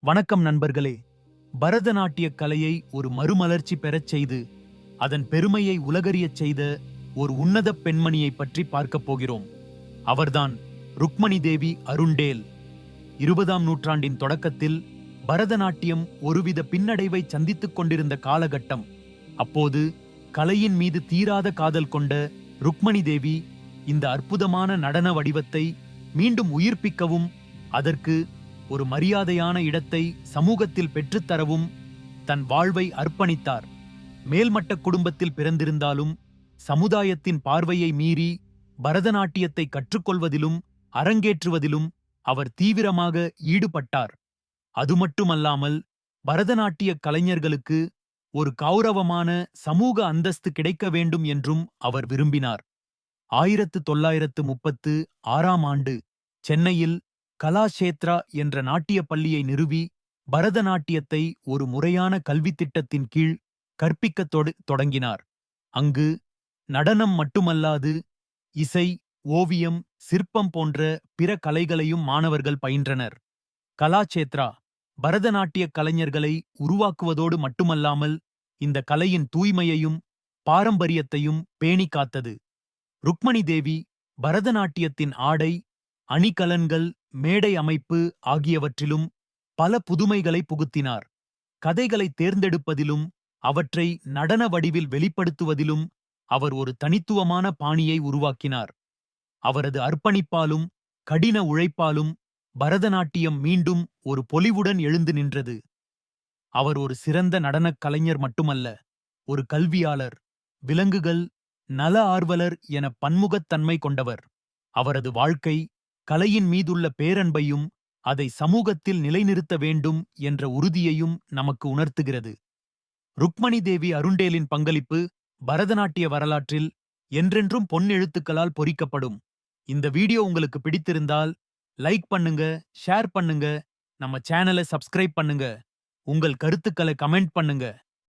வணக்கம் நண்பர்களே. பரதநாட்டிய கலையை ஒரு மறுமலர்ச்சி பெறச் செய்து அதன் பெருமையை உலகறியச் செய்த ஒரு உன்னதப் பெண்மணியை பற்றி பார்க்கப் போகிறோம். அவர்தான் ருக்மணி தேவி அருண்டேல். 20ஆம் நூற்றாண்டின் தொடக்கத்தில் பரதநாட்டியம் ஒருவித பின்னடைவை சந்தித்துக் கொண்டிருந்த காலகட்டம். அப்போது கலையின் மீது தீராத காதல் கொண்ட ருக்மணி தேவி இந்த அற்புதமான நடன வடிவத்தை மீண்டும் உயிர்ப்பிக்கவும், அதற்கு ஒரு மரியாதையான இடத்தை சமூகத்தில் பெற்றுத்தரவும் தன் வாழ்வை அர்ப்பணித்தார். மேல்மட்ட குடும்பத்தில் பிறந்திருந்தாலும் சமுதாயத்தின் பார்வையை மீறி பரதநாட்டியத்தை கற்றுக்கொள்வதிலும் அரங்கேற்றுவதிலும் அவர் தீவிரமாக ஈடுபட்டார். அதுமட்டுமல்லாமல் பரதநாட்டிய கலைஞர்களுக்கு ஒரு கௌரவமான சமூக அந்தஸ்து கிடைக்க வேண்டும் என்றும் அவர் விரும்பினார். 1936ஆம் ஆண்டு சென்னையில் கலாஷேத்ரா என்ற நாட்டியப் பள்ளியை நிறுவி பரதநாட்டியத்தை ஒரு முறையான கல்வித் திட்டத்தின் கீழ் கற்பிக்கத் தொடங்கினார். அங்கு நடனம் மட்டுமல்லாது இசை, ஓவியம், சிற்பம் போன்ற பிற கலைகளையும் மாணவர்கள் பயின்றனர். கலாஷேத்ரா பரதநாட்டிய கலைஞர்களை உருவாக்குவதோடு மட்டுமல்லாமல் இந்த கலையின் தூய்மையையும் பாரம்பரியத்தையும் பேணி காத்தது. ருக்மணி தேவி பரதநாட்டியத்தின் ஆடை, அணிகலன்கள், மேடை அமைப்பு ஆகியவற்றிலும் பல புதுமைகளை புகுத்தினார். கதைகளை தேர்ந்தெடுப்பதிலும் அவற்றை நடன வடிவில் வெளிப்படுத்துவதிலும் அவர் ஒரு தனித்துவமான பாணியை உருவாக்கினார். அவரது அர்ப்பணிப்பாலும் கடின உழைப்பாலும் பரதநாட்டியம் மீண்டும் ஒரு பொலிவுடன் எழுந்து நின்றது. அவர் ஒரு சிறந்த நடனக் கலைஞர் மட்டுமல்ல, ஒரு கல்வியாளர், விலங்குகள் நல ஆர்வலர் என பன்முகத்தன்மை கொண்டவர். அவரது வாழ்க்கை கலையின் மீதுள்ள பேரன்பையும் அதை சமூகத்தில் நிலைநிறுத்த வேண்டும் என்ற உறுதியையும் நமக்கு உணர்த்துகிறது. ருக்மணி தேவி அருண்டேலின் பங்களிப்பு பரதநாட்டிய வரலாற்றில் என்றென்றும் பொன்னெழுத்துக்களால் பொறிக்கப்படும். இந்த வீடியோ உங்களுக்கு பிடித்திருந்தால் லைக் பண்ணுங்க, ஷேர் பண்ணுங்க, நம்ம சேனலை சப்ஸ்கிரைப் பண்ணுங்க, உங்கள் கருத்துக்களை கமெண்ட் பண்ணுங்க.